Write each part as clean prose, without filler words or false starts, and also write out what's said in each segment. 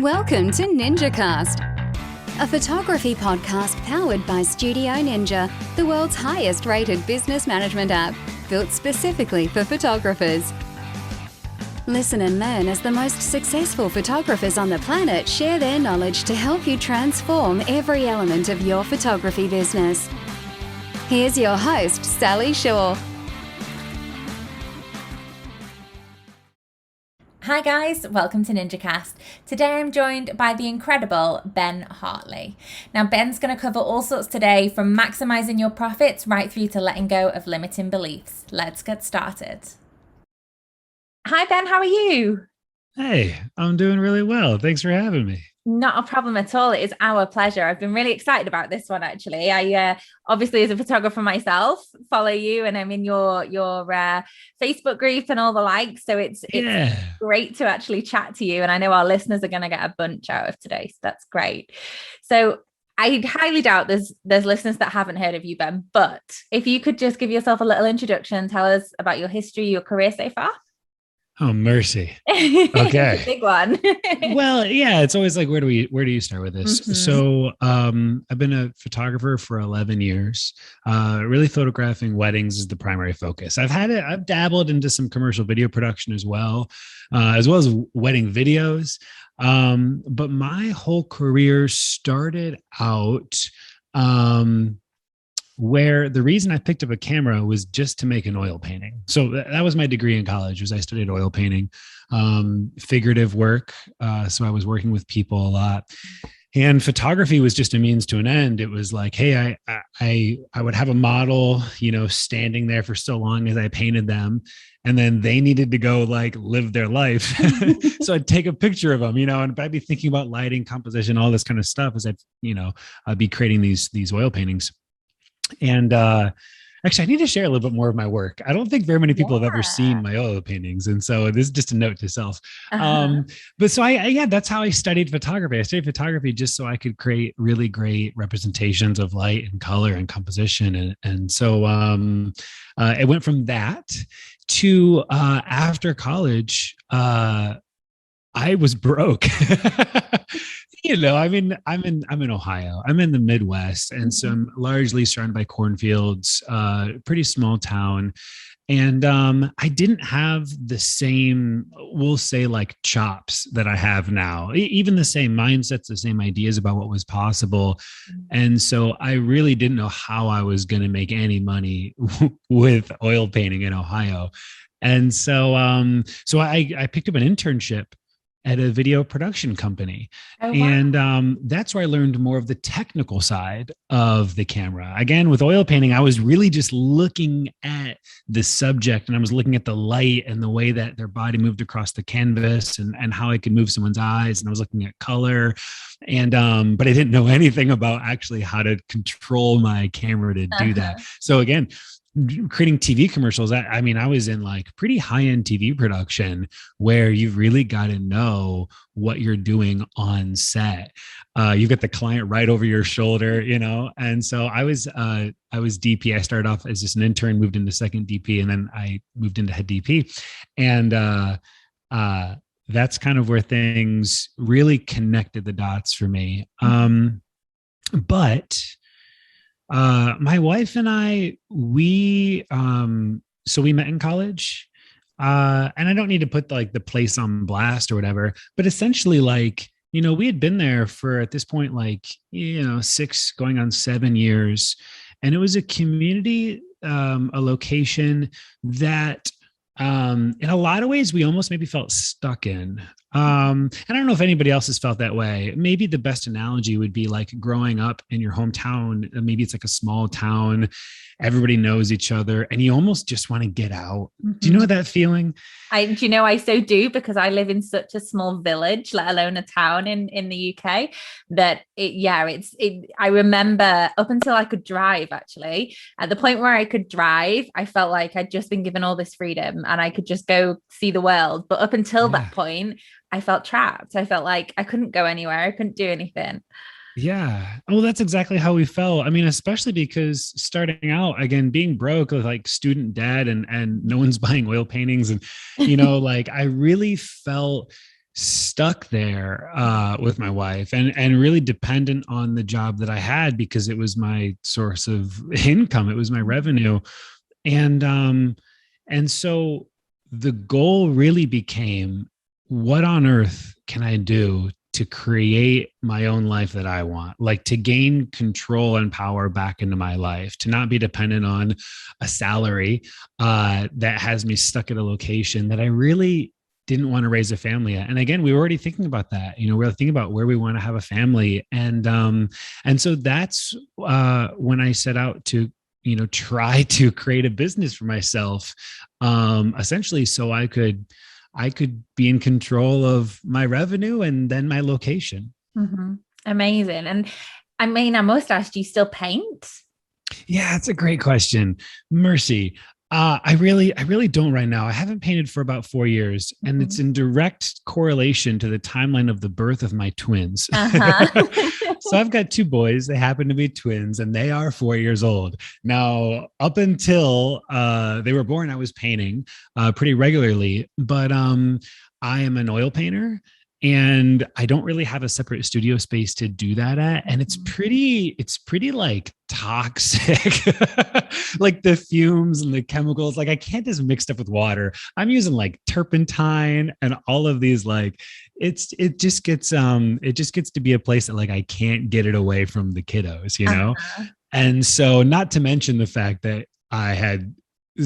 Welcome to NinjaCast, a photography podcast powered by Studio Ninja, the world's highest rated business management app, built specifically for photographers. Listen and learn as the most successful photographers on the planet share their knowledge to help you transform every element of your photography business. Here's your host, Sally Shaw. Hi guys, welcome to NinjaCast. Today I'm joined by the incredible Ben Hartley. Now Ben's going to cover all sorts today, from maximising your profits right through to letting go of limiting beliefs. Let's get started. Hi Ben, how are you? Hey, I'm doing really well. Thanks for having me. Not a problem at all. It is our pleasure. I've been really excited about this one, actually. I obviously, as a photographer myself, follow you, and I'm in your Facebook group and all the likes. So it's great to actually chat to you. And I know our listeners are going to get a bunch out of today. So that's great. So I highly doubt there's listeners that haven't heard of you, Ben. But if you could just give yourself a little introduction, tell us about your history, your career so far. Oh, mercy. Okay. Big one. Well, yeah, it's always like, where do you start with this? Mm-hmm. So I've been a photographer for 11 years. Really photographing weddings is the primary focus. I've dabbled into some commercial video production as well as wedding videos. But my whole career started out where the reason I picked up a camera was just to make an oil painting. So that was my degree in college. I studied oil painting, figurative work. So I was working with people a lot, and photography was just a means to an end. It was like, hey, I would have a model, standing there for so long as I painted them, and then they needed to go like live their life. So I'd take a picture of them, and I'd be thinking about lighting, composition, all this kind of stuff as I'd be creating these oil paintings. And actually, I need to share a little bit more of my work. I don't think very many people have ever seen my oil paintings. And so this is just a note to self. But so that's how I studied photography. I studied photography just so I could create really great representations of light and color and composition. And so it went from that to after college, I was broke. I'm in Ohio. I'm in the Midwest, and so I'm largely surrounded by cornfields, pretty small town. And I didn't have the same, we'll say, like chops that I have now, even the same mindsets, the same ideas about what was possible. And so I really didn't know how I was going to make any money with oil painting in Ohio. And so I picked up an internship at a video production company. Oh, wow. And that's where I learned more of the technical side of the camera. Again, with oil painting, I was really just looking at the subject, and I was looking at the light and the way that their body moved across the canvas and how I could move someone's eyes. And I was looking at color, and but I didn't know anything about actually how to control my camera to do that. So again, creating TV commercials, I was in like pretty high-end TV production where you've really got to know what you're doing on set. You get the client right over your shoulder, and so I was DP. I started off as just an intern, moved into second DP, and then I moved into head DP. And that's kind of where things really connected the dots for me. But my wife and I, we met in college, and I don't need to put like the place on blast or whatever, but essentially we had been there for, at this point, 6 going on 7 years. And it was a community, a location that, in a lot of ways we almost maybe felt stuck in. And I don't know if anybody else has felt that way. Maybe the best analogy would be like growing up in your hometown. Maybe it's like a small town. Everybody knows each other, and you almost just want to get out. Mm-hmm. Do you know that feeling? I so do, because I live in such a small village, let alone a town in the UK, that I remember up until I could drive, actually, at the point where I could drive, I felt like I'd just been given all this freedom and I could just go see the world. But up until that point, I felt trapped. I felt like I couldn't go anywhere. I couldn't do anything. Yeah. Well, that's exactly how we felt. Especially because starting out, again, being broke with like student debt and no one's buying oil paintings. And, I really felt stuck there with my wife and really dependent on the job that I had because it was my source of income. It was my revenue. And so the goal really became, what on earth can I do to create my own life that I want, like to gain control and power back into my life, to not be dependent on a salary that has me stuck at a location that I really didn't want to raise a family at. And again, we were already thinking about that. We were thinking about where we want to have a family. And so that's when I set out to, try to create a business for myself, essentially so I could be in control of my revenue and then my location. Mm-hmm. Amazing. And I mean, I must ask, do you still paint? Yeah, that's a great question. Mercy. I really don't right now. I haven't painted for about 4 years, and it's in direct correlation to the timeline of the birth of my twins. So I've got 2 boys. They happen to be twins, and they are 4 years old. Now, up until they were born, I was painting pretty regularly, but I am an oil painter. And I don't really have a separate studio space to do that at. And it's pretty like toxic, like the fumes and the chemicals. Like I can't just mix stuff with water. I'm using like turpentine and all of these, like it just gets to be a place that like I can't get it away from the kiddos, And so not to mention the fact that I had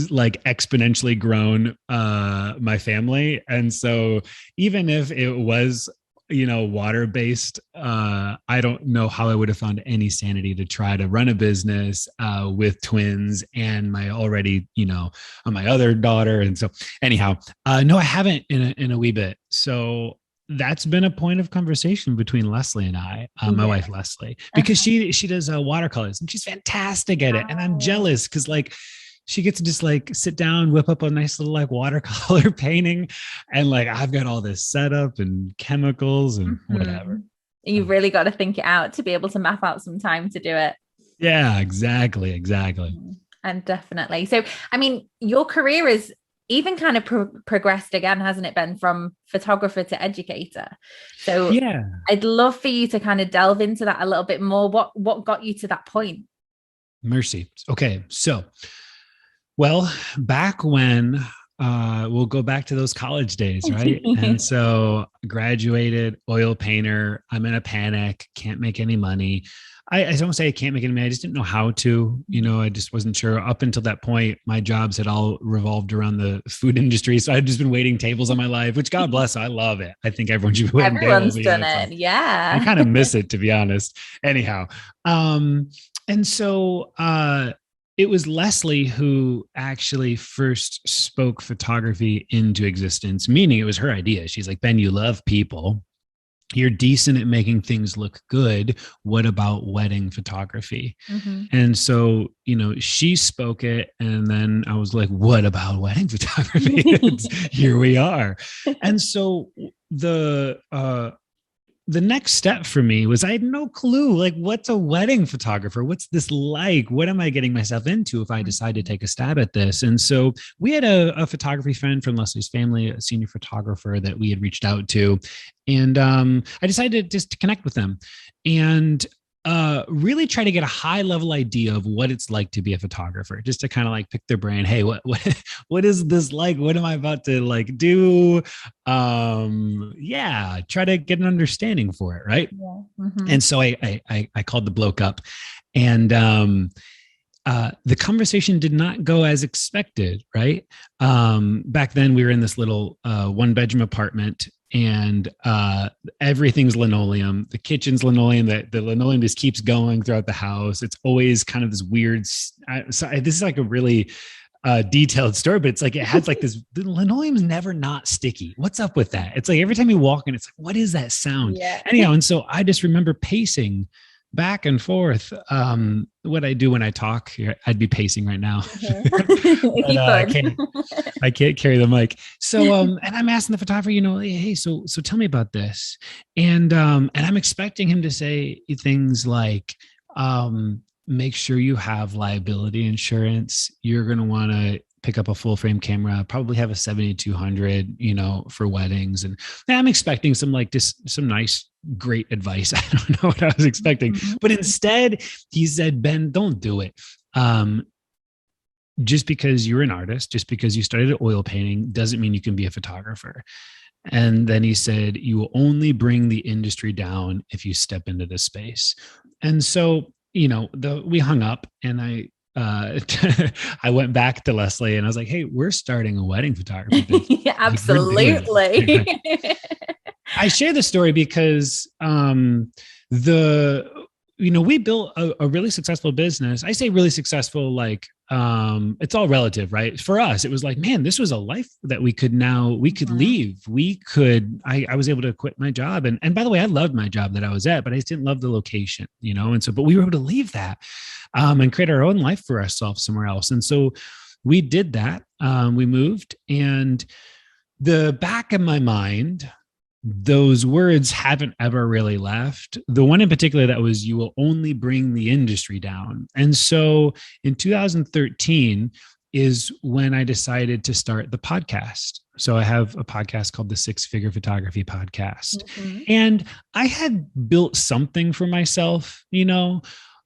like exponentially grown my family. And so even if it was, water-based, I don't know how I would have found any sanity to try to run a business with twins and my already, my other daughter. And so anyhow, no, I haven't in a wee bit. So that's been a point of conversation between Leslie and I, my wife, Leslie, because she does watercolors and she's fantastic at it. And I'm jealous because like, she gets to just like sit down, whip up a nice little like watercolor painting. And like, I've got all this setup and chemicals and whatever. You've really got to think it out to be able to map out some time to do it. Yeah, exactly. And definitely. So, I mean, your career is even kind of progressed again, hasn't it, Ben, from photographer to educator? So yeah, I'd love for you to kind of delve into that a little bit more. What got you to that point? Mercy. Okay. So, well, back when, we'll go back to those college days, right? And so graduated, oil painter, I'm in a panic, can't make any money. I don't say I can't make any money. I just didn't know how to, I just wasn't sure. Up until that point, my jobs had all revolved around the food industry. So I'd just been waiting tables all my life, which God bless, I love it. I think everyone should be waiting tables. Everyone's done it. Yeah. I kind of miss it, to be honest. Anyhow. And so, it was Leslie who actually first spoke photography into existence, meaning it was her idea. She's like, Ben, you love people. You're decent at making things look good. What about wedding photography? And so, she spoke it. And then I was like, what about wedding photography? Here we are. And so the next step for me was I had no clue, like, what's a wedding photographer? What's this like? What am I getting myself into if I decide to take a stab at this? And so we had a photography friend from Leslie's family, a senior photographer that we had reached out to. And I decided just to connect with them and really try to get a high level idea of what it's like to be a photographer, just to kind of like pick their brain. Hey, what is this like? What am I about to like do? Yeah, try to get an understanding for it. Right. Yeah. And so I called the bloke up, and the conversation did not go as expected. Right. Back then we were in this little 1-bedroom apartment. And everything's linoleum. The kitchen's linoleum. The linoleum just keeps going throughout the house. It's always kind of this weird. This is like a really detailed story, but it's like it has like this. The linoleum's never not sticky. What's up with that? It's like every time you walk in, it's like, what is that sound? Yeah. Anyhow, and so I just remember pacing back and forth. What I do when I talk here, I'd be pacing right now. But, I can't carry the mic. So, and I'm asking the photographer, hey, so tell me about this. And I'm expecting him to say things like, make sure you have liability insurance. You're going to want to pick up a full frame camera, probably have a 7200, for weddings. And I'm expecting some some nice, great advice. I don't know what I was expecting, but instead he said, Ben, don't do it. Just because you're an artist, just because you started oil painting doesn't mean you can be a photographer. And then he said, you will only bring the industry down if you step into this space. And so, we hung up, and I went back to Leslie and I was like, hey, we're starting a wedding photography business. Yeah, absolutely. I share the story because we built a really successful business. I say really successful, it's all relative, right? For us, it was like, man, this was a life that we could leave. I was able to quit my job. And by the way, I loved my job that I was at, but I just didn't love the location, but we were able to leave that and create our own life for ourselves somewhere else. And so we did that. We moved, and the back of my mind, those words haven't ever really left. The one in particular that was, you will only bring the industry down. And so in 2013 is when I decided to start the podcast. So I have a podcast called the Six Figure Photography Podcast. And I had built something for myself,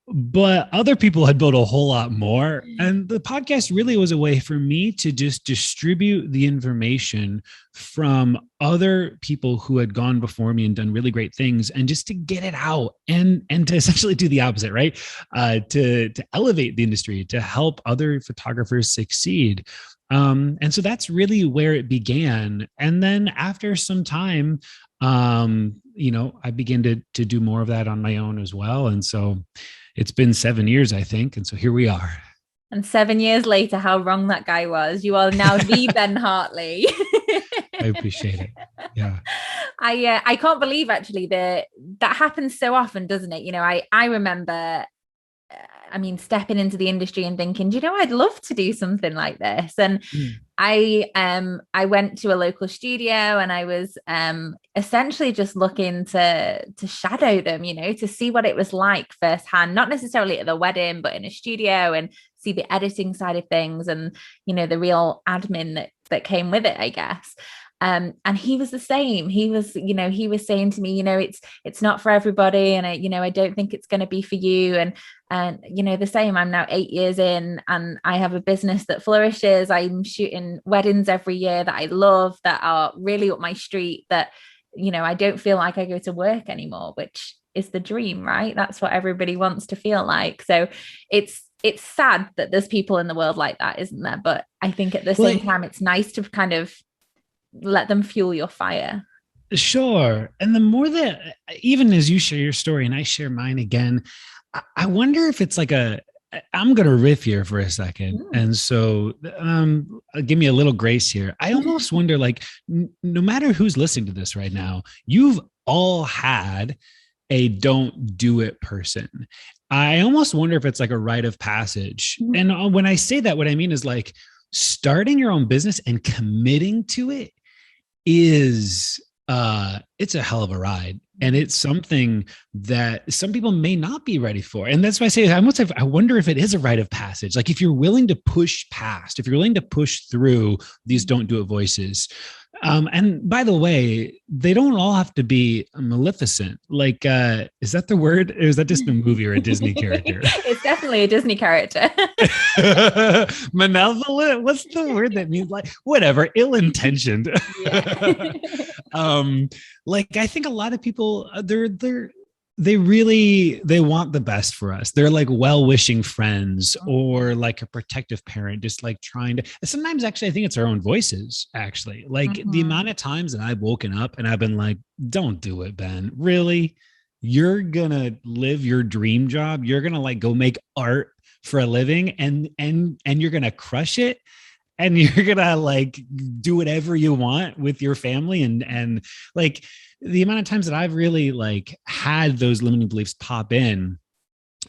but other people had built a whole lot more. And the podcast really was a way for me to just distribute the information from other people who had gone before me and done really great things, and just to get it out and to essentially do the opposite, right? To elevate the industry, to help other photographers succeed. And so that's really where it began. And then after some time, I began to do more of that on my own as well. And so it's been 7 years, I think. And so here we are. And 7 years later, how wrong that guy was. You are now the Ben Hartley. I appreciate it. Yeah. I can't believe actually that happens so often, doesn't it? I remember, stepping into the industry and thinking, I'd love to do something like this. And I went to a local studio, and I was essentially just looking to shadow them, to see what it was like firsthand, not necessarily at the wedding, but in a studio, and see the editing side of things, and the real admin that came with it, I guess. And he was the same. He was saying to me, it's not for everybody. And I don't think it's going to be for you. And the same, I'm now 8 years in, and I have a business that flourishes. I'm shooting weddings every year that I love, that are really up my street, that, I don't feel like I go to work anymore, which is the dream, right? That's what everybody wants to feel like. So it's sad that there's people in the world like that, isn't there? But I think at the same time, it's nice to kind of let them fuel your fire. Sure. And the more that, even as you share your story and I share mine again, I wonder if it's I'm going to riff here for a second. And so give me a little grace here. I almost wonder, no matter who's listening to this right now, you've all had a don't do it person. I almost wonder if it's like a rite of passage. And when I say that, what I mean is starting your own business and committing to it is it's a hell of a ride, and it's something that some people may not be ready for. And that's why I say I wonder if it is a rite of passage. If you're willing to push past, if you're willing to push through these don't do it voices. And by the way, they don't all have to be maleficent. Is that the word? Or is that just a movie or a Disney character? It's definitely a Disney character. Malevolent? What's the word that means? Whatever, ill-intentioned. Yeah. I think a lot of people, they want the best for us. They're well-wishing friends, or a protective parent, just trying to, sometimes actually, I think it's our own voices, actually. The amount of times that I've woken up and I've been like, don't do it, Ben. Really? You're going to live your dream job. You're going to go make art for a living, and you're going to crush it. And you're going to do whatever you want with your family. And the amount of times that I've really had those limiting beliefs pop in.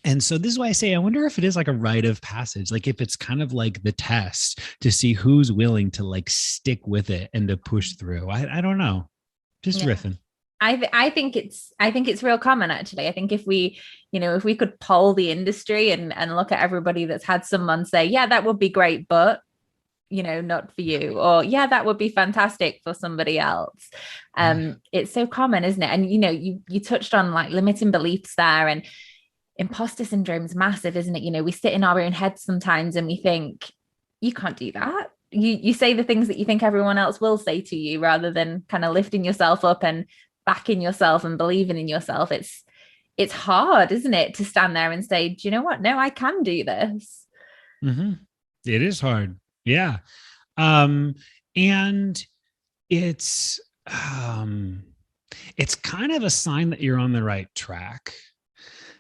And so this is why I say, I wonder if it is a rite of passage, if it's kind of the test to see who's willing to stick with it and to push through. I don't know. Just riffing. I think it's real common, actually. I think if we could poll the industry and look at everybody that's had someone say, yeah, that would be great, but not for you, or yeah, that would be fantastic for somebody else. It's so common, isn't it? And you touched on like limiting beliefs there, and imposter syndrome is massive, isn't it? We sit in our own heads sometimes and we think, you can't do that. You say the things that you think everyone else will say to you, rather than kind of lifting yourself up and backing yourself and believing in yourself. It's hard, isn't it, to stand there and say, do you know what? No, I can do this. Mm-hmm. It is hard. Yeah. And it's kind of a sign that you're on the right track.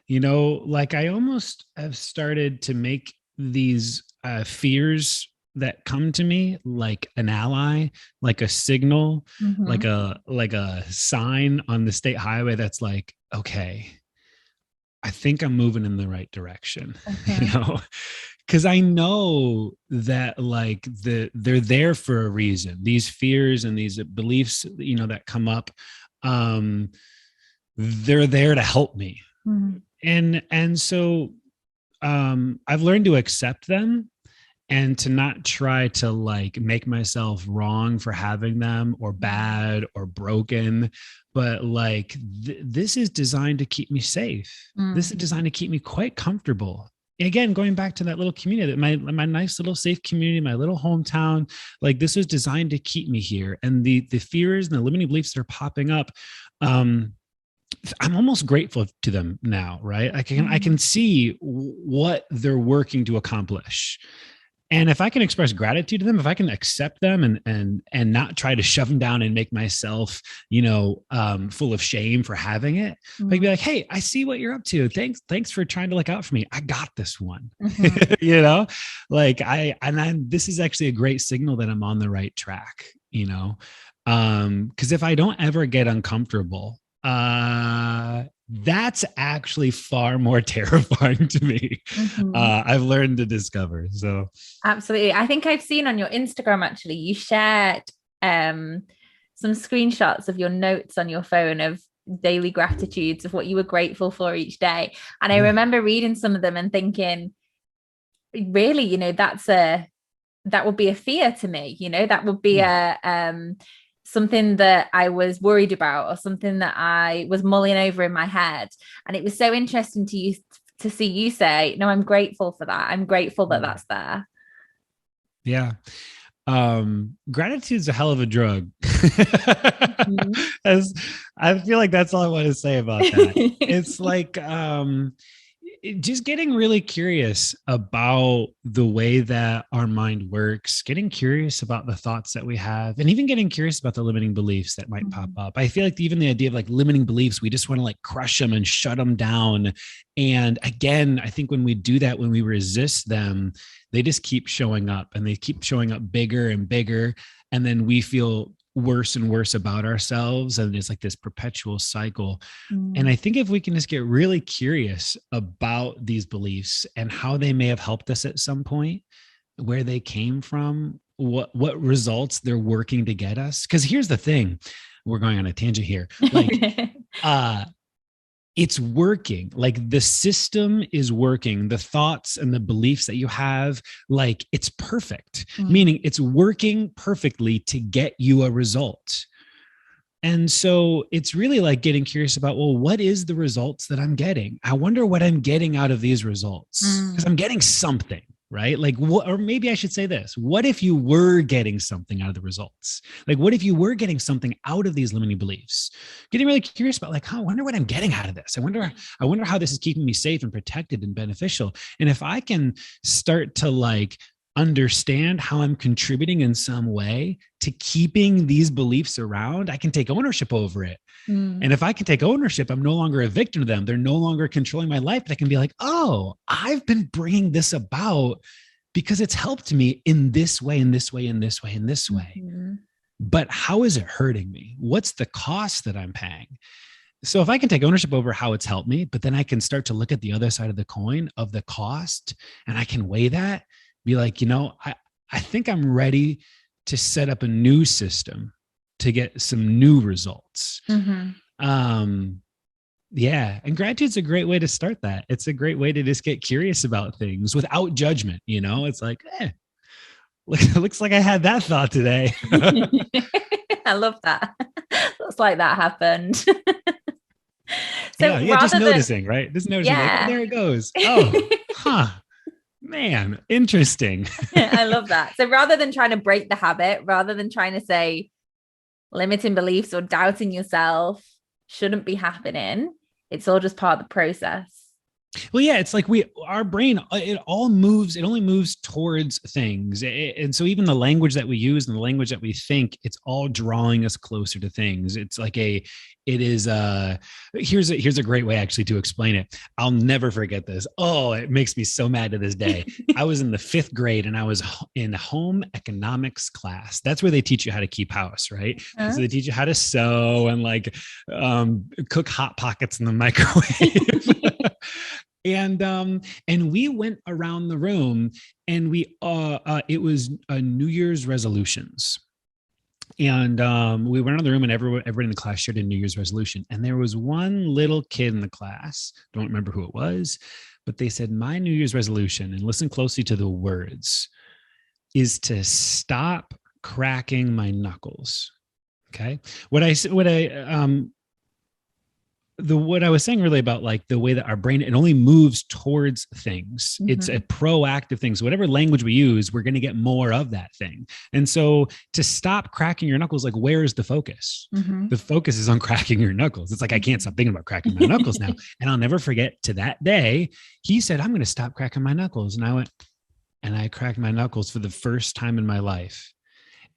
Like I almost have started to make these fears that come to me like an ally, like a signal, like a sign on the state highway that's like, okay, I think I'm moving in the right direction. Because I know that like they're there for a reason. These fears and these beliefs, that come up, they're there to help me. And so I've learned to accept them and to not try to like make myself wrong for having them or bad or broken, but like this is designed to keep me safe. This is designed to keep me quite comfortable. Again, going back to that little community, my nice little safe community, my little hometown, like this was designed to keep me here. And the fears and the limiting beliefs that are popping up, I'm almost grateful to them now, right? I can see what they're working to accomplish. And if I can express gratitude to them, if I can accept them and not try to shove them down and make myself, full of shame for having it, I can be like, hey, I see what you're up to. Thanks for trying to look out for me. I got this one, like this is actually a great signal that I'm on the right track, because if I don't ever get uncomfortable, that's actually far more terrifying to me. I've learned to discover. So absolutely. I think I've seen on your Instagram, actually, you shared some screenshots of your notes on your phone of daily gratitudes of what you were grateful for each day. And I remember reading some of them and thinking, really, that would be a fear to me, that would be something that I was worried about, or something that I was mulling over in my head. And it was so interesting to see you say, no, I'm grateful for that. I'm grateful that that's there. Yeah. Gratitude's a hell of a drug. As I feel like that's all I want to say about that. It's like, just getting really curious about the way that our mind works, getting curious about the thoughts that we have, and even getting curious about the limiting beliefs that might pop up. I feel like even the idea of like limiting beliefs, we just want to like crush them and shut them down. And again, I think when we do that, when we resist them, they just keep showing up, and they keep showing up bigger and bigger. And then we feel worse and worse about ourselves. And it's like this perpetual cycle. And I think if we can just get really curious about these beliefs and how they may have helped us at some point, where they came from, what results they're working to get us. Because here's the thing, we're going on a tangent here. Like, it's working. Like the system is working. The thoughts and the beliefs that you have, like it's perfect, meaning it's working perfectly to get you a result. And so it's really like getting curious about, well, what is the results that I'm getting? I wonder what I'm getting out of these results, because I'm getting something. Right? Like what, or maybe I should say this. What if you were getting something out of the results? Like, what if you were getting something out of these limiting beliefs? Getting really curious about like, I wonder what I'm getting out of this. I wonder how this is keeping me safe and protected and beneficial. And if I can start to like understand how I'm contributing in some way to keeping these beliefs around, I can take ownership over it. And if I can take ownership, I'm no longer a victim to them. They're no longer controlling my life, but I can be like, oh, I've been bringing this about because it's helped me in this way, in this way, in this way, in this way. But how is it hurting me? What's the cost that I'm paying? So if I can take ownership over how it's helped me, but then I can start to look at the other side of the coin of the cost, and I can weigh that, be like, I think I'm ready to set up a new system to get some new results. Yeah. And gratitude's a great way to start that. It's a great way to just get curious about things without judgment. It's like, looks like I had that thought today. I love that. Looks like that happened. Yeah, just noticing, right? Just noticing, like, oh, there it goes. Oh, huh. Man, interesting. I love that. So rather than trying to break the habit, rather than trying to say limiting beliefs or doubting yourself shouldn't be happening, it's all just part of the process. Well, yeah, it's like our brain, it only moves towards things. And so even the language that we use and the language that we think, it's all drawing us closer to things. It's like here's a great way actually to explain it. I'll never forget this. Oh, it makes me so mad to this day. I was in the 5th grade and I was in home economics class. That's where they teach you how to keep house, right? Uh-huh. So they teach you how to sew and like cook Hot Pockets in the microwave. And we went around the room and it was New Year's resolutions. And we went around the room and everybody in the class shared a New Year's resolution. And there was one little kid in the class, don't remember who it was, but they said, my New Year's resolution, and listen closely to the words, is to stop cracking my knuckles. Okay. What I was saying really about like the way that our brain, it only moves towards things. Mm-hmm. It's a proactive thing. So whatever language we use, we're going to get more of that thing. And so to stop cracking your knuckles, like where is the focus? Mm-hmm. The focus is on cracking your knuckles. It's like, I can't stop thinking about cracking my knuckles now. And I'll never forget, to that day, he said, I'm going to stop cracking my knuckles. And I went, and I cracked my knuckles for the first time in my life.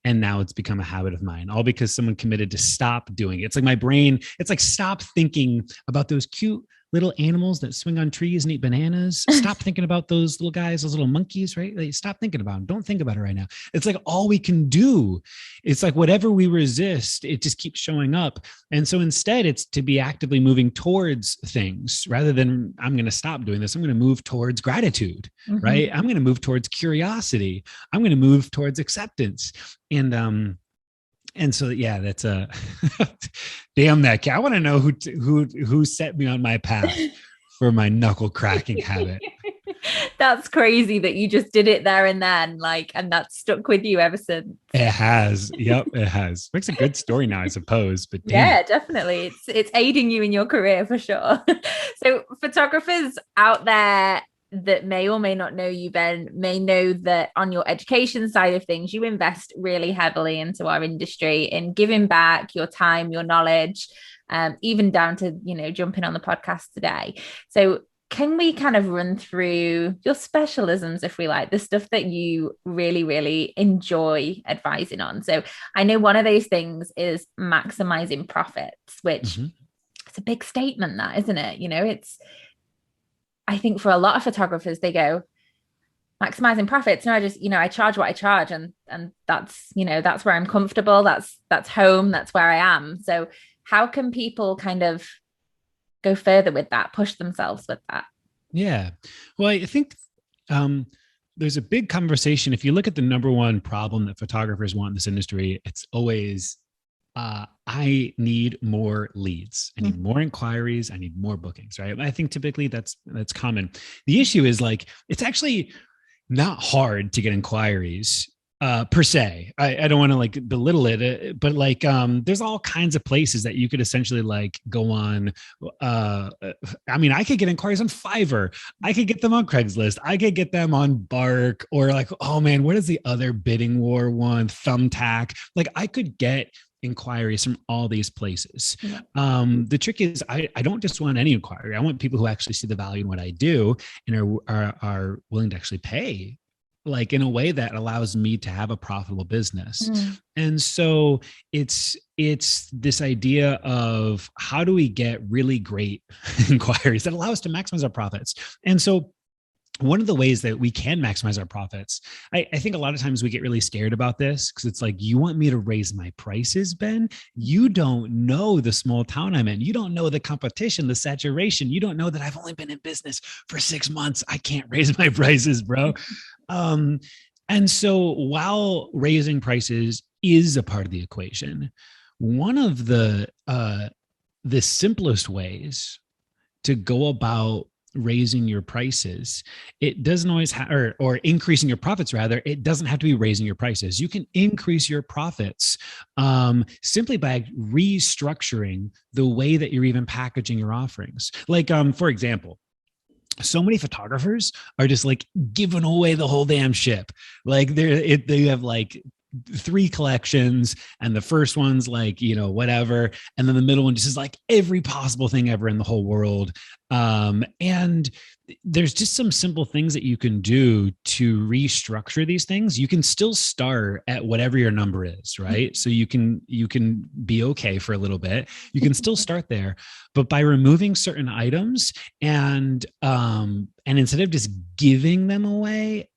And now it's become a habit of mine, all because someone committed to stop doing it. It's like my brain, it's like, stop thinking about those cute little animals that swing on trees and eat bananas. Stop thinking about those little guys, those little monkeys, right? Like, stop thinking about them. Don't think about it right now. It's like all we can do. It's like whatever we resist, it just keeps showing up. And so instead, it's to be actively moving towards things rather than, I'm going to stop doing this. I'm going to move towards gratitude, mm-hmm. right? I'm going to move towards curiosity. I'm going to move towards acceptance. And so, yeah, that's a damn that cat. I want to know who set me on my path for my knuckle cracking habit. That's crazy that you just did it there and then, like, and that's stuck with you ever since. It has. Yep, it has. Makes a good story now, I suppose. But yeah, definitely. It's aiding you in your career for sure. So photographers out there that may or may not know you, Ben, may know that on your education side of things, you invest really heavily into our industry in giving back your time, your knowledge, even down to, jumping on the podcast today. So can we kind of run through your specialisms, if we like, the stuff that you really, really enjoy advising on? So I know one of those things is maximizing profits, which it's a big statement, that, isn't it? I think for a lot of photographers, they go, maximizing profits. No, I charge what I charge, and that's, that's where I'm comfortable. That's home. That's where I am. So how can people kind of go further with that, push themselves with that? Yeah. Well, I think there's a big conversation. If you look at the number one problem that photographers want in this industry, it's always, I need more leads. I need more inquiries. I need more bookings, right? I think typically that's common. The issue is, like, it's actually not hard to get inquiries per se. I don't want to like belittle it, but like there's all kinds of places that you could essentially like go on. I could get inquiries on Fiverr. I could get them on Craigslist. I could get them on Bark, or like, oh man, what is the other bidding war one? Thumbtack. Like, I could get inquiries from all these places. Yeah. The trick is, I don't just want any inquiry. I want people who actually see the value in what I do and are willing to actually pay, like, in a way that allows me to have a profitable business. And so it's this idea of, how do we get really great inquiries that allow us to maximize our profits? And so one of the ways that we can maximize our profits, I think a lot of times we get really scared about this, because it's like, you want me to raise my prices, Ben? You don't know the small town I'm in. You don't know the competition, the saturation. You don't know that I've only been in business for 6 months. I can't raise my prices, bro. And so while raising prices is a part of the equation, one of the simplest ways to go about raising your prices, it doesn't always or increasing your profits rather, it doesn't have to be raising your prices. You can increase your profits simply by restructuring the way that you're even packaging your offerings. Like, for example, so many photographers are just like giving away the whole damn ship. Like they have like 3 collections, and the first one's like, whatever. And then the middle one just is like every possible thing ever in the whole world. And there's just some simple things that you can do to restructure these things. You can still start at whatever your number is, right? So you can be okay for a little bit. You can still start there, but by removing certain items and instead of just giving them away,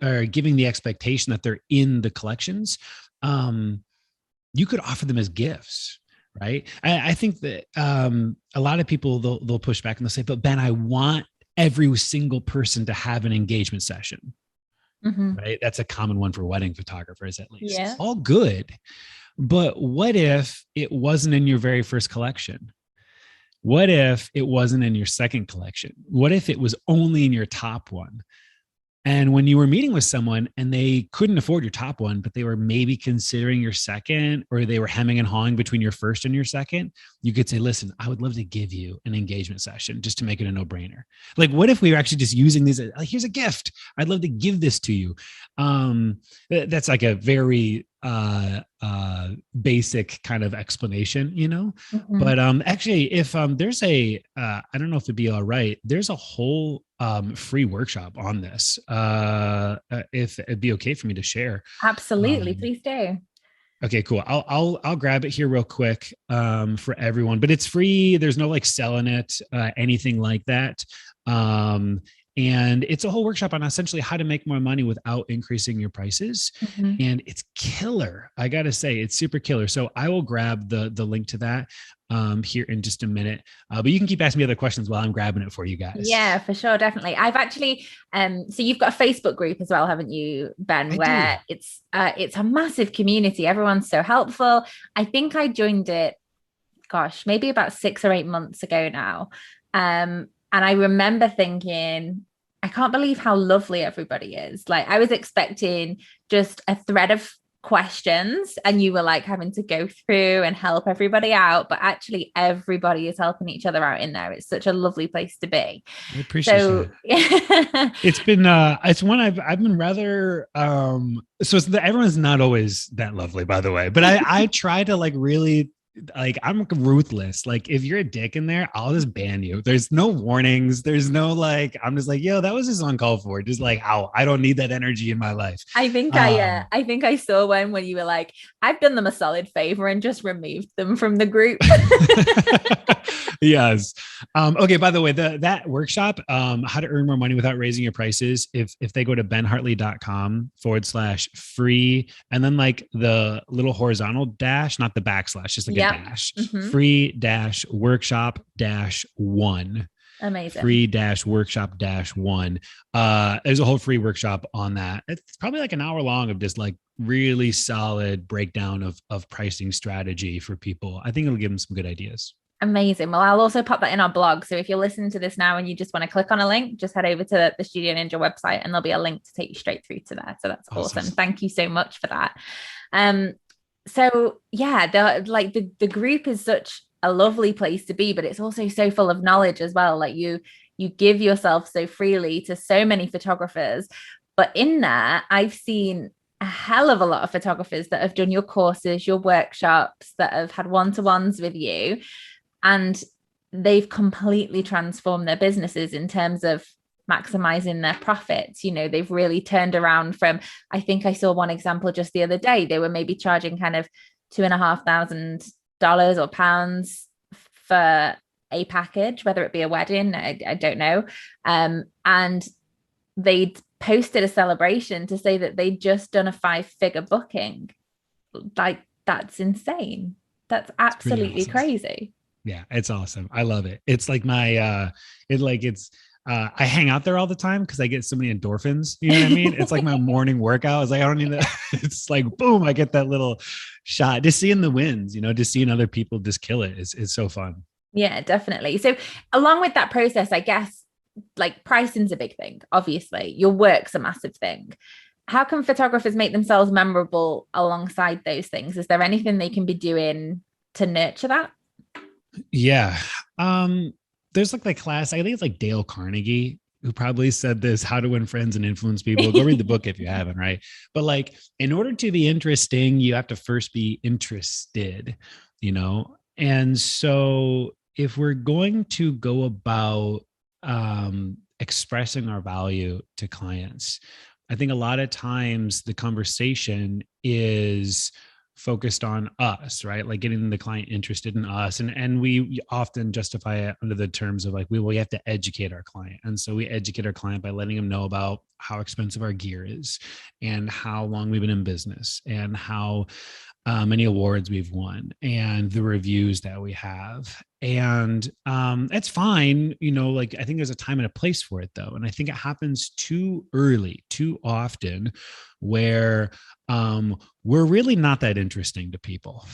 or giving the expectation that they're in the collections, you could offer them as gifts. Right. I think that a lot of people, they'll push back and they'll say, but Ben, I want every single person to have an engagement session. Right. That's a common one for wedding photographers, at least. Yeah. All good. But what if it wasn't in your very first collection? What if it wasn't in your second collection? What if it was only in your top one? And when you were meeting with someone and they couldn't afford your top one, but they were maybe considering your second, or they were hemming and hawing between your first and your second, you could say, listen, I would love to give you an engagement session just to make it a no-brainer. Like, what if we were actually just using these? Like, here's a gift. I'd love to give this to you. That's like a very basic kind of explanation, but actually, if there's I don't know if it'd be all right, there's a whole free workshop on this, if it'd be okay for me to share. Absolutely, please do. Okay, cool. I'll grab it here real quick for everyone, but it's free. There's no like selling it, anything like that. And it's a whole workshop on essentially how to make more money without increasing your prices. And it's killer. I got to say, it's super killer. So I will grab the link to that here in just a minute. But you can keep asking me other questions while I'm grabbing it for you guys. Yeah, for sure. Definitely. I've actually, so you've got a Facebook group as well, haven't you, Ben, where it's a massive community. Everyone's so helpful. I think I joined it, maybe about 6 or 8 months ago now. And I remember thinking, I can't believe how lovely everybody is. Like, I was expecting just a thread of questions and you were like having to go through and help everybody out, but actually everybody is helping each other out in there. It's such a lovely place to be. I appreciate that. It's been it's one I've been rather everyone's not always that lovely, by the way, but I try to like really, like, I'm ruthless. Like, if you're a dick in there, I'll just ban you. There's no warnings. There's no like, I'm just like, yo, that was just uncalled for. Just like, I don't need that energy in my life. I think I saw one when you were like, I've done them a solid favor and just removed them from the group. Yes. Okay. By the way, that workshop, how to earn more money without raising your prices. If they go to benhartley.com/free, and then like the little horizontal dash, not the backslash, just like a dash, free-workshop-1. Amazing. Free-workshop-1. There's a whole free workshop on that. It's probably like an hour long of just like really solid breakdown of pricing strategy for people. I think it'll give them some good ideas. Amazing. Well, I'll also pop that in our blog. So if you're listening to this now and you just want to click on a link, just head over to the Studio Ninja website and there'll be a link to take you straight through to there. So that's awesome. Thank you so much for that. So yeah, the group is such a lovely place to be, but it's also so full of knowledge as well. Like you give yourself so freely to so many photographers, but in there, I've seen a hell of a lot of photographers that have done your courses, your workshops, that have had one-to-ones with you. And they've completely transformed their businesses in terms of maximizing their profits. They've really turned around from, I think I saw one example just the other day. They were maybe charging kind of $2,500 or pounds for a package, whether it be a wedding, I don't know. And they'd posted a celebration to say that they'd just done a 5-figure booking. Like, that's insane. That's absolutely crazy. Yeah, it's awesome. I love it. It's like my, I hang out there all the time because I get so many endorphins. You know what I mean? It's like my morning workout. It's like, I don't need that. It's like, boom, I get that little shot. Just seeing the wins, just seeing other people just kill it is so fun. Yeah, definitely. So along with that process, I guess like pricing's a big thing, obviously. Your work's a massive thing. How can photographers make themselves memorable alongside those things? Is there anything they can be doing to nurture that? Yeah. There's like that class, I think it's like Dale Carnegie, who probably said this, How to Win Friends and Influence People. Go read the book if you haven't, right? But like, in order to be interesting, you have to first be interested, you know? And so if we're going to go about expressing our value to clients, I think a lot of times the conversation is focused on us, right? Like getting the client interested in us. And we often justify it under the terms of like, we have to educate our client. And so we educate our client by letting them know about how expensive our gear is and how long we've been in business and how many awards we've won and the reviews that we have. And that's fine. You know, like I think there's a time and a place for it though. And I think it happens too early, too often, where we're really not that interesting to people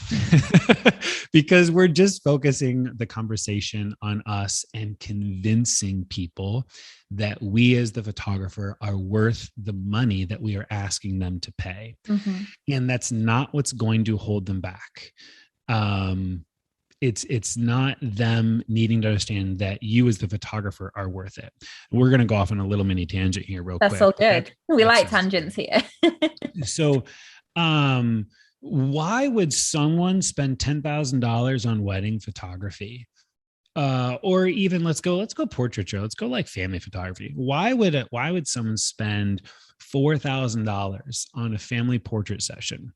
because we're just focusing the conversation on us and convincing people that we as the photographer are worth the money that we are asking them to pay. Mm-hmm. And that's not what's going to hold them back. It's not them needing to understand that you as the photographer are worth it. We're going to go off on a little mini tangent here real quick. That's so good. We like tangents here. So, why would someone spend $10,000 on wedding photography? Or even let's go portraiture. Let's go like family photography. Why would someone spend $4,000 on a family portrait session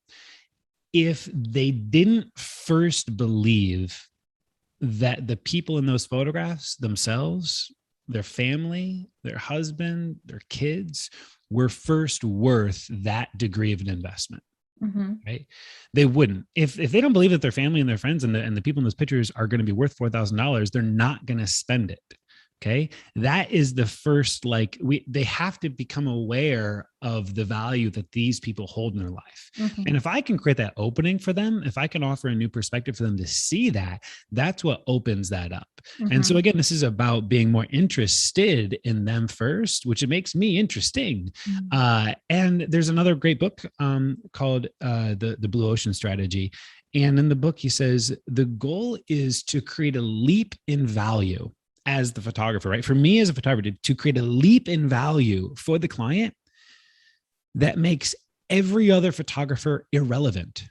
if they didn't first believe that the people in those photographs themselves, their family, their husband, their kids were first worth that degree of an investment? Mm-hmm. Right? They wouldn't. If they don't believe that their family and their friends and the people in those pictures are going to be worth $4,000, they're not going to spend it. Okay. That is the first, they have to become aware of the value that these people hold in their life. Mm-hmm. And if I can create that opening for them, if I can offer a new perspective for them to see that, that's what opens that up. Mm-hmm. And so again, this is about being more interested in them first, which it makes me interesting. Mm-hmm. And there's another great book called the Blue Ocean Strategy. And in the book, he says, the goal is to create a leap in value as the photographer, right? For me as a photographer, to create a leap in value for the client that makes every other photographer irrelevant,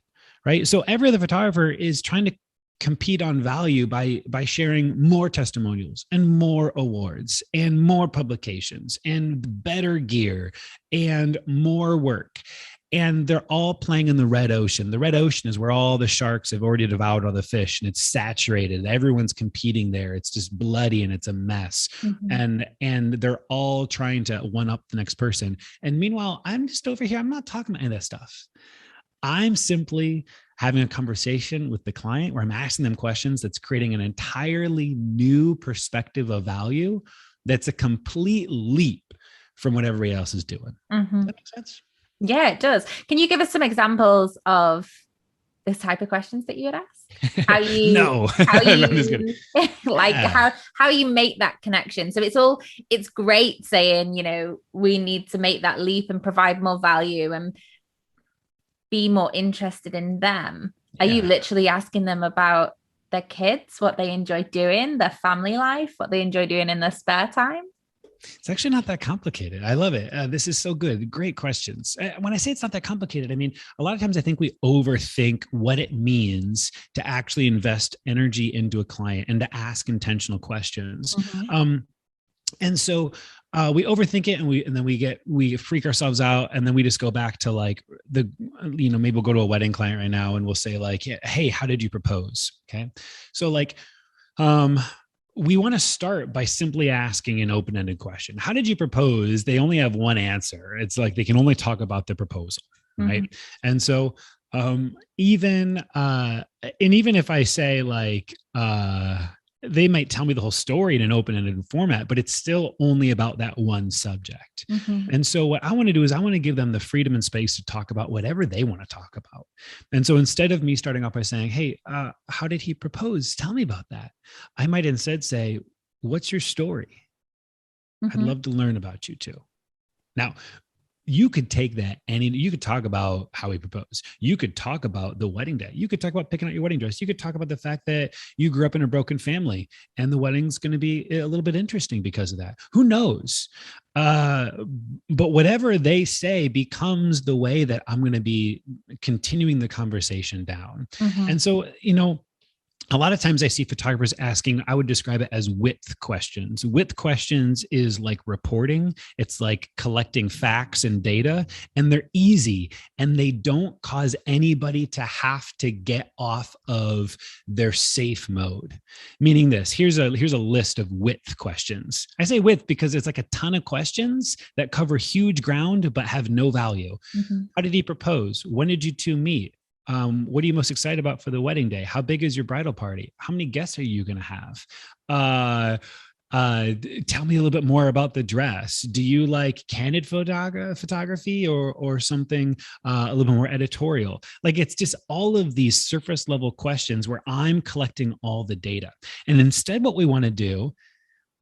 right? So every other photographer is trying to compete on value by sharing more testimonials and more awards and more publications and better gear and more work. And they're all playing in the red ocean. The red ocean is where all the sharks have already devoured all the fish and it's saturated. Everyone's competing there. It's just bloody and it's a mess. Mm-hmm. And they're all trying to one up the next person. And meanwhile, I'm just over here. I'm not talking about any of that stuff. I'm simply having a conversation with the client where I'm asking them questions that's creating an entirely new perspective of value. That's a complete leap from what everybody else is doing. Mm-hmm. Does that make sense? Yeah, it does. Can you give us some examples of this type of questions that you would ask? How you, how you make that connection. So it's great saying, we need to make that leap and provide more value and be more interested in them. Are you literally asking them about their kids, what they enjoy doing, their family life, what they enjoy doing in their spare time? It's actually not that complicated. I love it. This is so good. Great questions. When I say it's not that complicated, I mean, a lot of times I think we overthink what it means to actually invest energy into a client and to ask intentional questions. Mm-hmm. And so we overthink it and then we freak ourselves out. And then we just go back to maybe we'll go to a wedding client right now and we'll say hey, how did you propose? Okay. So we want to start by simply asking an open-ended question. How did you propose? They only have one answer. It's like they can only talk about the proposal, right? Mm-hmm. And so even if I say they might tell me the whole story in an open-ended format, but it's still only about that one subject. Mm-hmm. And so what I want to do is I want to give them the freedom and space to talk about whatever they want to talk about. And so instead of me starting off by saying, hey, how did he propose? Tell me about that. I might instead say, what's your story? I'd love to learn about you too. Now, you could take that and you could talk about how he proposed. You could talk about the wedding day. You could talk about picking out your wedding dress. You could talk about the fact that you grew up in a broken family and the wedding's going to be a little bit interesting because of that. Who knows? But whatever they say becomes the way that I'm going to be continuing the conversation down. And so, a lot of times I see photographers asking, I would describe it as width questions. Width questions is like reporting. It's like collecting facts and data, and they're easy and they don't cause anybody to have to get off of their safe mode. Meaning this, here's a list of width questions. I say width because it's like a ton of questions that cover huge ground, but have no value. How did he propose? When did you two meet? What are you most excited about for the wedding day? How big is your bridal party? How many guests are you going to have? Tell me a little bit more about the dress. Do you like candid photography or something a little bit more editorial? Like, it's just all of these surface level questions where I'm collecting all the data. And instead, what we want to do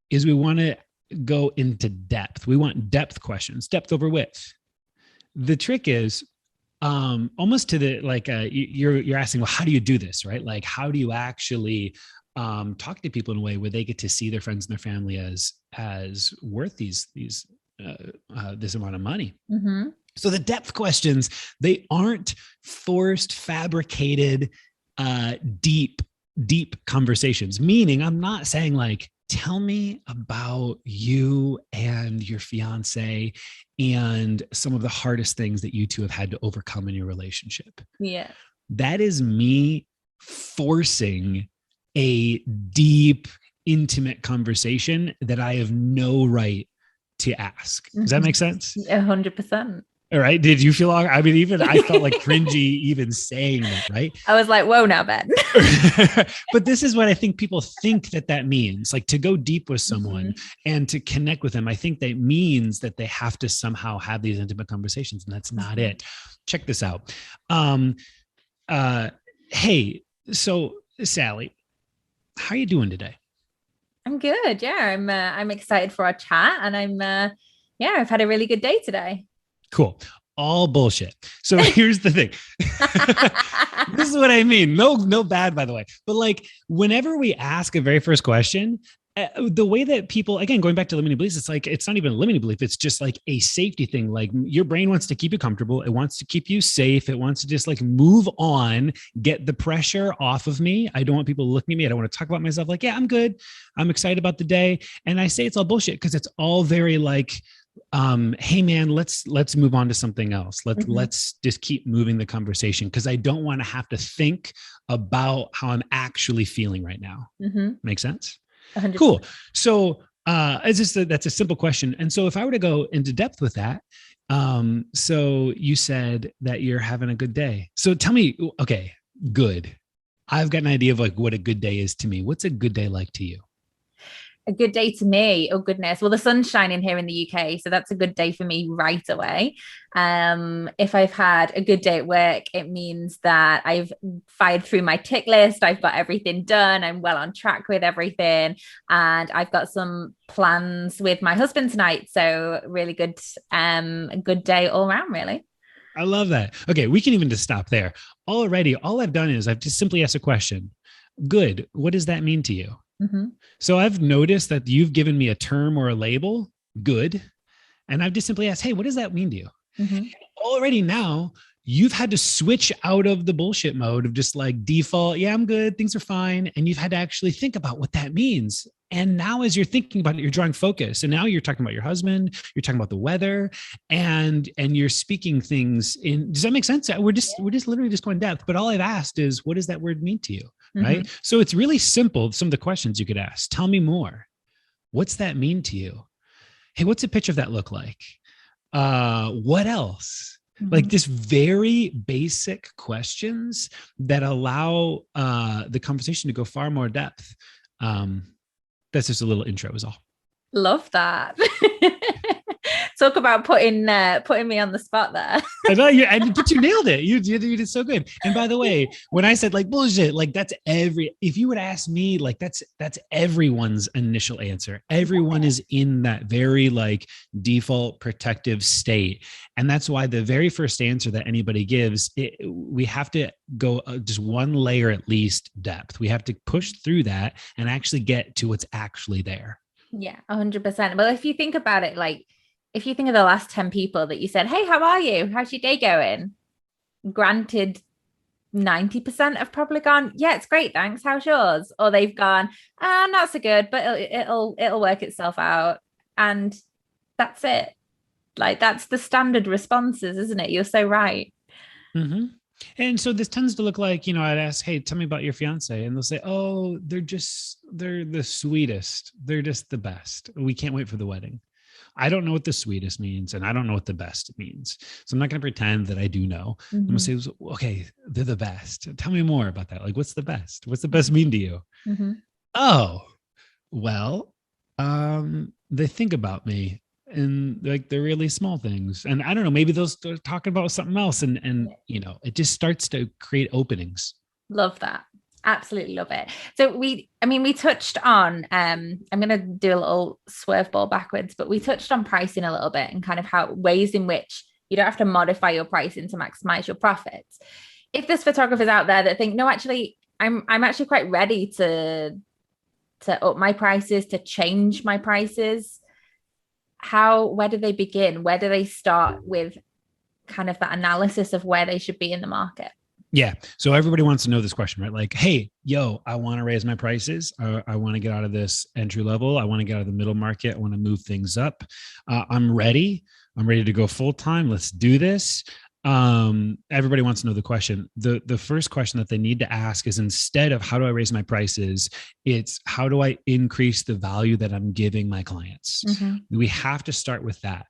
is we want to go into depth. We want depth questions, depth over width. The trick is, almost to the, like, you're asking, well, how do you do this? Right? Like, how do you actually, talk to people in a way where they get to see their friends and their family as worth this amount of money. So the depth questions, they aren't forced, fabricated, deep conversations. Meaning, I'm not saying like, tell me about you and your fiance and some of the hardest things that you two have had to overcome in your relationship. Yeah. That is me forcing a deep, intimate conversation that I have no right to ask. Does that make sense? 100%. All right. Did you feel, I mean, even I felt like cringy even saying that, right? I was like, whoa, now Ben. But this is what I think people think that means, like, to go deep with someone and to connect with them. I think that means that they have to somehow have these intimate conversations, and that's not it. Check this out. Hey, so Sally, how are you doing today? I'm good. Yeah. I'm excited for our chat, and I've had a really good day today. Cool. All bullshit. So here's the thing. This is what I mean. No bad, by the way. But like, whenever we ask a very first question, the way that people, again, going back to limiting beliefs, it's like, it's not even a limiting belief. It's just like a safety thing. Like, your brain wants to keep you comfortable. It wants to keep you safe. It wants to just like move on, get the pressure off of me. I don't want people looking at me. I don't want to talk about myself. Like, yeah, I'm good. I'm excited about the day. And I say it's all bullshit because it's all very like, hey man, let's move on to something else. Let's just keep moving the conversation, because I don't want to have to think about how I'm actually feeling right now. Make sense? 100%. Cool. So that's a simple question. And so if I were to go into depth with that, so you said that you're having a good day. So tell me, okay, good. I've got an idea of like what a good day is to me. What's a good day like to you? A good day to me? Oh goodness. Well, the sun's shining here in the UK, so that's a good day for me right away. If I've had a good day at work, it means that I've fired through my tick list. I've got everything done. I'm well on track with everything. And I've got some plans with my husband tonight. So really good, a good day all around, really. I love that. Okay. We can even just stop there. Already, all I've done is I've just simply asked a question. Good. What does that mean to you? So I've noticed that you've given me a term or a label, good. And I've just simply asked, hey, what does that mean to you? Already now you've had to switch out of the bullshit mode of just like default. Yeah, I'm good. Things are fine. And you've had to actually think about what that means. And now as you're thinking about it, you're drawing focus. And now you're talking about your husband, you're talking about the weather, and you're speaking things in, does that make sense? We're just literally just going depth. But all I've asked is, what does that word mean to you? Right? So it's really simple. Some of the questions you could ask, tell me more. What's that mean to you? Hey, what's a picture of that look like? What else? Like, just very basic questions that allow the conversation to go far more depth. That's just a little intro is all. Love that. Talk about putting me on the spot there. I know but you nailed it. You did so good. And by the way, when I said like bullshit, like if you would ask me, like that's everyone's initial answer. Everyone is in that very like default protective state. And that's why the very first answer that anybody gives, we have to go just one layer at least depth. We have to push through that and actually get to what's actually there. Yeah, 100%. Well, if you think about it, like if you think of the last 10 people that you said, hey, how are you? How's your day going? Granted, 90% have probably gone, yeah, it's great, thanks. How's yours? Or they've gone, not so good, but it'll work itself out. And that's it. Like that's the standard responses, isn't it? You're so right. Mm-hmm. And so this tends to look like, I'd ask, hey, tell me about your fiance. And they'll say, oh, they're the sweetest. They're just the best. We can't wait for the wedding. I don't know what the sweetest means. And I don't know what the best means. So I'm not going to pretend that I do know. Mm-hmm. I'm going to say, okay, they're the best. Tell me more about that. Like, what's the best? What's the best mean to you? Mm-hmm. Oh, well, they think about me. And like the really small things. And I don't know, maybe they're talking about something else and it just starts to create openings. Love that. Absolutely love it. So we touched on, I'm going to do a little swerve ball backwards, but we touched on pricing a little bit and kind of how ways in which you don't have to modify your pricing to maximize your profits. If there's photographers out there that think, no, actually, I'm actually quite ready to up my prices, to change my prices. Where do they begin? Where do they start with kind of that analysis of where they should be in the market? Yeah. So everybody wants to know this question, right? Like, hey, I want to raise my prices. I want to get out of this entry level. I want to get out of the middle market. I want to move things up. I'm ready. I'm ready to go full time. Let's do this. Everybody wants to know the question. The first question that they need to ask is, instead of how do I raise my prices, it's how do I increase the value that I'm giving my clients? Mm-hmm. We have to start with that.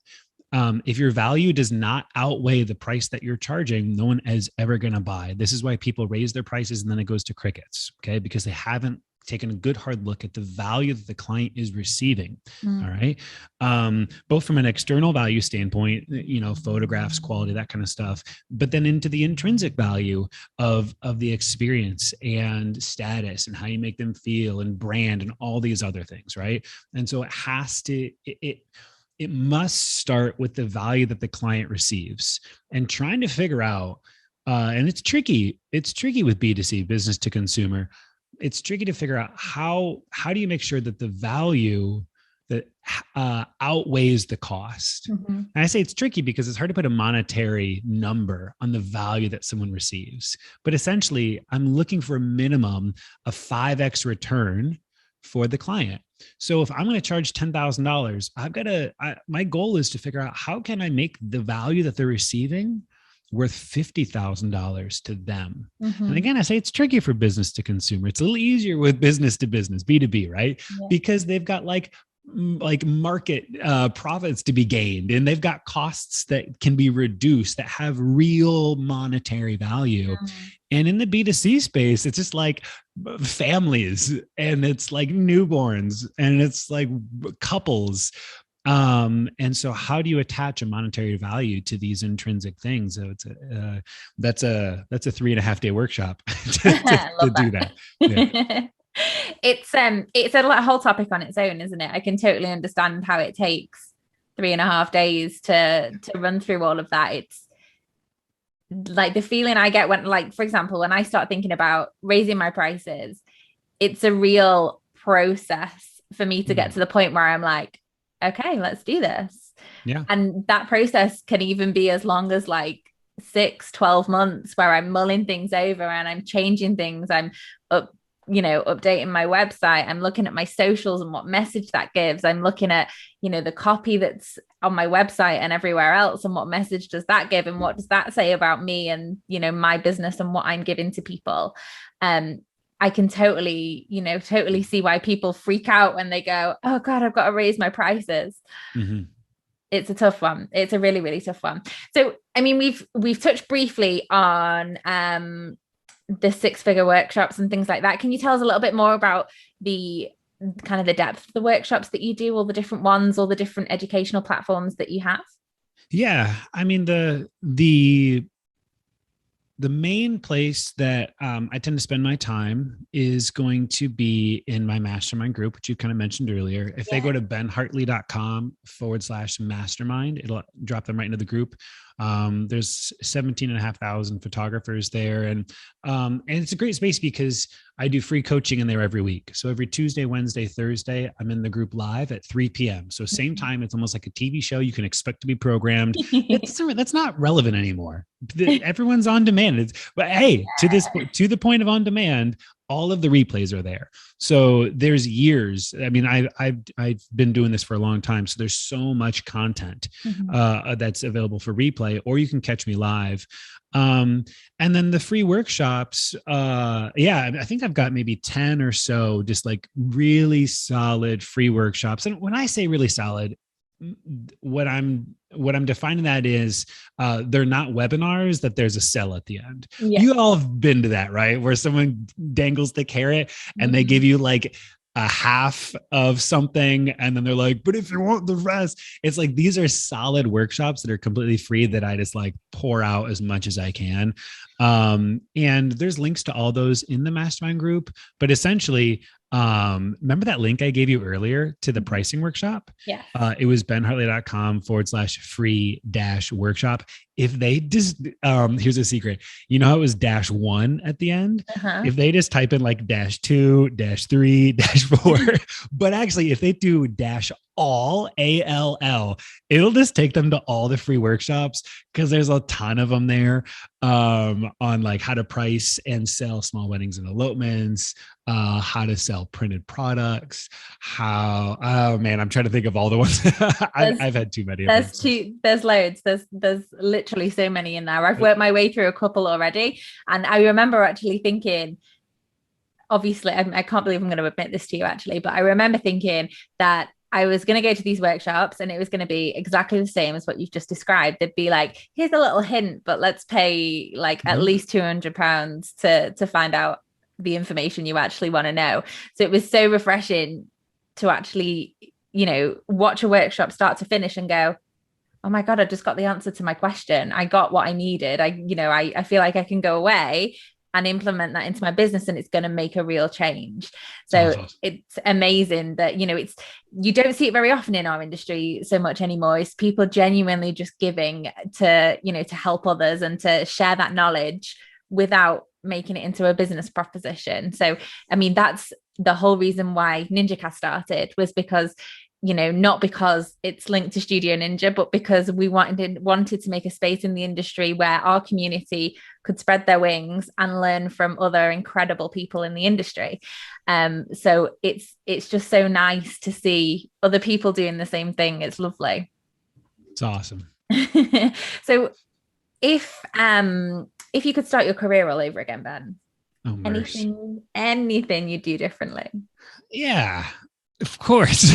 If your value does not outweigh the price that you're charging, no one is ever going to buy. This is why people raise their prices and then it goes to crickets. Okay. Because they haven't taken a good hard look at the value that the client is receiving. All right. Both from an external value standpoint, photographs, quality, that kind of stuff, but then into the intrinsic value of the experience and status and how you make them feel and brand and all these other things. Right. And so it must start with the value that the client receives, and trying to figure out, and it's tricky. It's tricky with B2C, business to consumer. It's tricky to figure out how do you make sure that the value that outweighs the cost. Mm-hmm. And I say it's tricky because it's hard to put a monetary number on the value that someone receives. But essentially, I'm looking for a minimum of 5x return for the client. So if I'm going to charge $10,000, my goal is to figure out how can I make the value that they're receiving worth $50,000 to them. Mm-hmm. And again, I say it's tricky for business to consumer. It's a little easier with business to business, B2B, right? Yeah. Because they've got like market profits to be gained, and they've got costs that can be reduced that have real monetary value. Mm-hmm. And in the B2C space, it's just like families, and it's like newborns, and it's like couples. And so how do you attach a monetary value to these intrinsic things? So that's a 3.5 day workshop to do that. Yeah. It's a whole topic on its own, isn't it? I can totally understand how it takes 3.5 days to run through all of that. It's like the feeling I get when, like, for example, when I start thinking about raising my prices, it's a real process for me to get to the point where I'm like, okay, let's do this. Yeah. And that process can even be as long as like 6-12 months, where I'm mulling things over and I'm changing things. I'm updating my website. I'm looking at my socials and what message that gives. I'm looking at, the copy that's on my website and everywhere else, and what message does that give? And what does that say about me and, my business and what I'm giving to people? I can totally see why people freak out when they go, oh God, I've got to raise my prices. Mm-hmm. It's a tough one. It's a really, really tough one. So, I mean, we've touched briefly on the 6-figure workshops and things like that. Can you tell us a little bit more about the kind of the depth of the workshops that you do, all the different ones, all the different educational platforms that you have? Yeah. I mean, the main place that I tend to spend my time is going to be in my mastermind group, which you kind of mentioned earlier. If they go to benhartley.com/mastermind, it'll drop them right into the group. There's 17,500 photographers there. And it's a great space because I do free coaching in there every week. So every Tuesday, Wednesday, Thursday, I'm in the group live at 3 p.m. So same time, it's almost like a TV show. You can expect to be programmed. That's not relevant anymore. Everyone's on demand. But hey, to the point of on demand, all of the replays are there. So there's years. I mean, I've been doing this for a long time. So there's so much content that's available for replay, or you can catch me live. And then the free workshops. I think I've got maybe 10 or so, just like really solid free workshops. And when I say really solid, what I'm defining that is they're not webinars that there's a sell at the end. Yeah. You all have been to that, right? Where someone dangles the carrot and they give you like a half of something. And then they're like, but if you want the rest, it's like, these are solid workshops that are completely free that I just like pour out as much as I can. And there's links to all those in the mastermind group, but essentially, remember that link I gave you earlier to the pricing workshop? Yeah. It was benhartley.com/free-workshop. If they just, here's a secret. You know how it was -1 at the end? If they just type in like -2, -3, -4, but actually if they do -all, ALL, it'll just take them to all the free workshops because there's a ton of them there on like how to price and sell small weddings and elopements, how to sell printed products, oh man, I'm trying to think of all the ones. I've had too many. There's loads. There's literally so many in there. I've worked my way through a couple already. And I remember actually thinking, obviously, I can't believe I'm going to admit this to you actually, but I remember thinking that I was going to go to these workshops and it was going to be exactly the same as what you've just described. They'd be like, here's a little hint, but let's pay like at least £200 to find out the information you actually want to know. So it was so refreshing to actually, watch a workshop start to finish and go, oh my God, I just got the answer to my question. I got what I needed. I feel like I can go away and implement that into my business and it's going to make a real change. So awesome. It's amazing that, you don't see it very often in our industry so much anymore. It's people genuinely just giving to help others and to share that knowledge without making it into a business proposition. So, I mean, that's the whole reason why NinjaCast started, was because, not because it's linked to Studio Ninja, but because we wanted to make a space in the industry where our community could spread their wings and learn from other incredible people in the industry. So it's just so nice to see other people doing the same thing. It's lovely. It's awesome. So if you could start your career all over again, Ben, anything you'd do differently? Yeah, of course.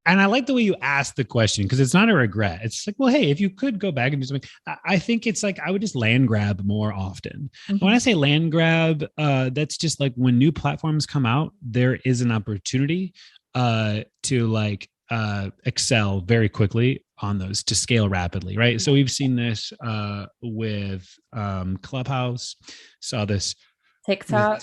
And I like the way you asked the question, because it's not a regret. It's like, well, hey, if you could go back and do something, I think it's like I would just land grab more often. When I say land grab, that's just like when new platforms come out, there is an opportunity to like excel very quickly on those, to scale rapidly, right? So we've seen this with Clubhouse, saw this TikTok.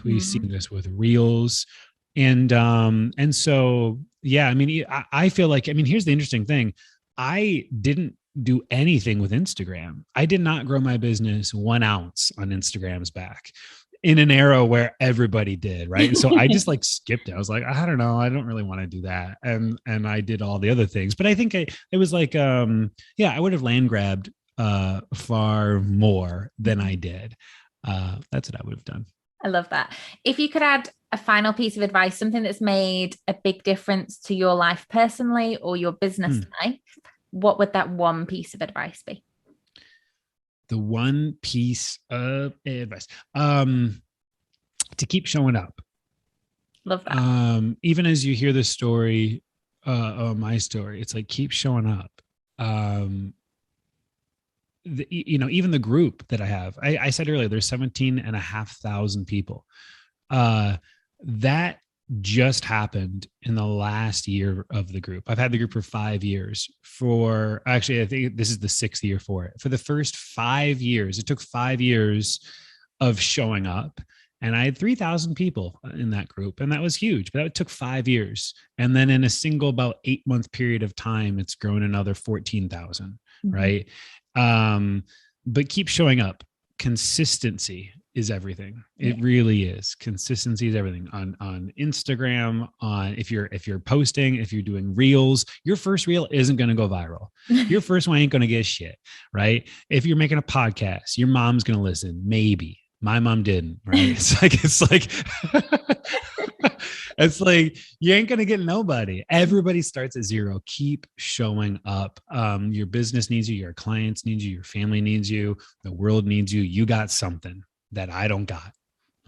We've seen this with Reels. And so, yeah, I mean, I feel like, here's the interesting thing. I didn't do anything with Instagram. I did not grow my business 1 ounce on Instagram's back in an era where everybody did. Right. So I just like skipped it. I was like, I don't know. I don't really want to do that. And I did all the other things, but I think it was like, I would have land grabbed far more than I did. That's what I would have done. I love that. If you could add a final piece of advice, something that's made a big difference to your life personally or your business life, what would that one piece of advice be? The one piece of advice, to keep showing up. Love that. Even as you hear the story, my story, it's like, keep showing up. even the group that I have, I said earlier, there's 17,500 people. That just happened in the last year of the group. I've had the group for 5 years. I think this is the 6th year for it. For the first 5 years, it took 5 years of showing up. And I had 3,000 people in that group, and that was huge, but that took 5 years. And then in a single about 8-month period of time, it's grown another 14,000, right? But keep showing up. Consistency is everything. It really is. Consistency is everything on Instagram, if you're posting, if you're doing reels, your first reel isn't going to go viral. Your first one ain't going to get shit, right? If you're making a podcast, your mom's going to listen. Maybe. My mom didn't, right? It's like you ain't gonna get nobody. Everybody starts at zero. Keep showing up. Your business needs you, your clients need you, your family needs you, the world needs you. You got something that I don't got.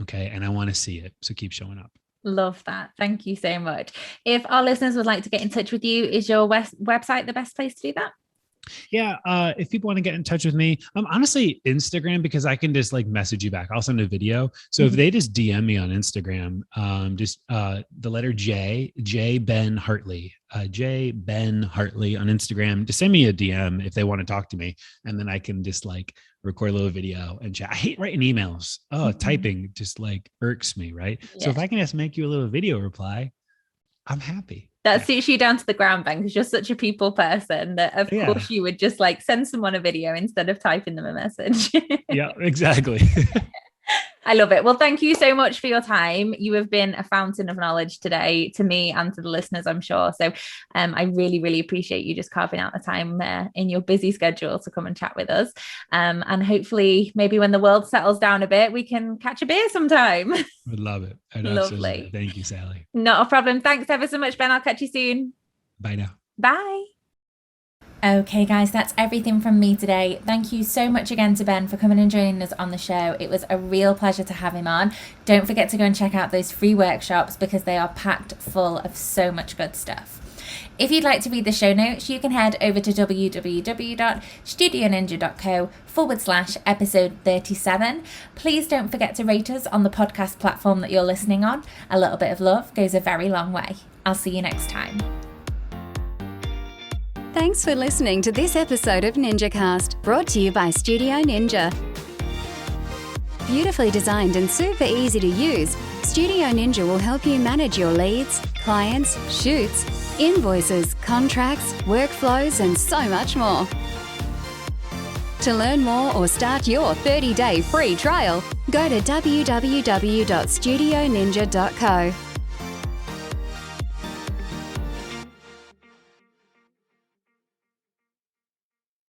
Okay. And I want to see it. So keep showing up. Love that. Thank you so much. If our listeners would like to get in touch with you, is your website the best place to do that? Yeah. If people want to get in touch with me, honestly, Instagram, because I can just like message you back. I'll send a video. So if they just DM me on Instagram, the letter J Ben Hartley, J Ben Hartley on Instagram, just send me a DM if they want to talk to me. And then I can just like record a little video and chat. I hate writing emails. Typing just like irks me. Right. Yeah. So if I can just make you a little video reply, I'm happy. That suits you down to the ground, Ben, because you're such a people person that of course you would just like send someone a video instead of typing them a message. Yeah, exactly. I love it. Well, thank you so much for your time. You have been a fountain of knowledge today to me and to the listeners, I'm sure. So I really, really appreciate you just carving out the time in your busy schedule to come and chat with us. And hopefully maybe when the world settles down a bit, we can catch a beer sometime. Would love it. Lovely. Thank you, Sally. Not a problem. Thanks ever so much, Ben. I'll catch you soon. Bye now. Bye. Okay, guys, that's everything from me today. Thank you so much again to Ben for coming and joining us on the show. It was a real pleasure to have him on. Don't forget to go and check out those free workshops because they are packed full of so much good stuff. If you'd like to read the show notes, you can head over to www.studioninja.co/episode 37. Please don't forget to rate us on the podcast platform that you're listening on. A little bit of love goes a very long way. I'll see you next time. Thanks for listening to this episode of NinjaCast, brought to you by Studio Ninja. Beautifully designed and super easy to use, Studio Ninja will help you manage your leads, clients, shoots, invoices, contracts, workflows, and so much more. To learn more or start your 30-day free trial, go to www.studioninja.co.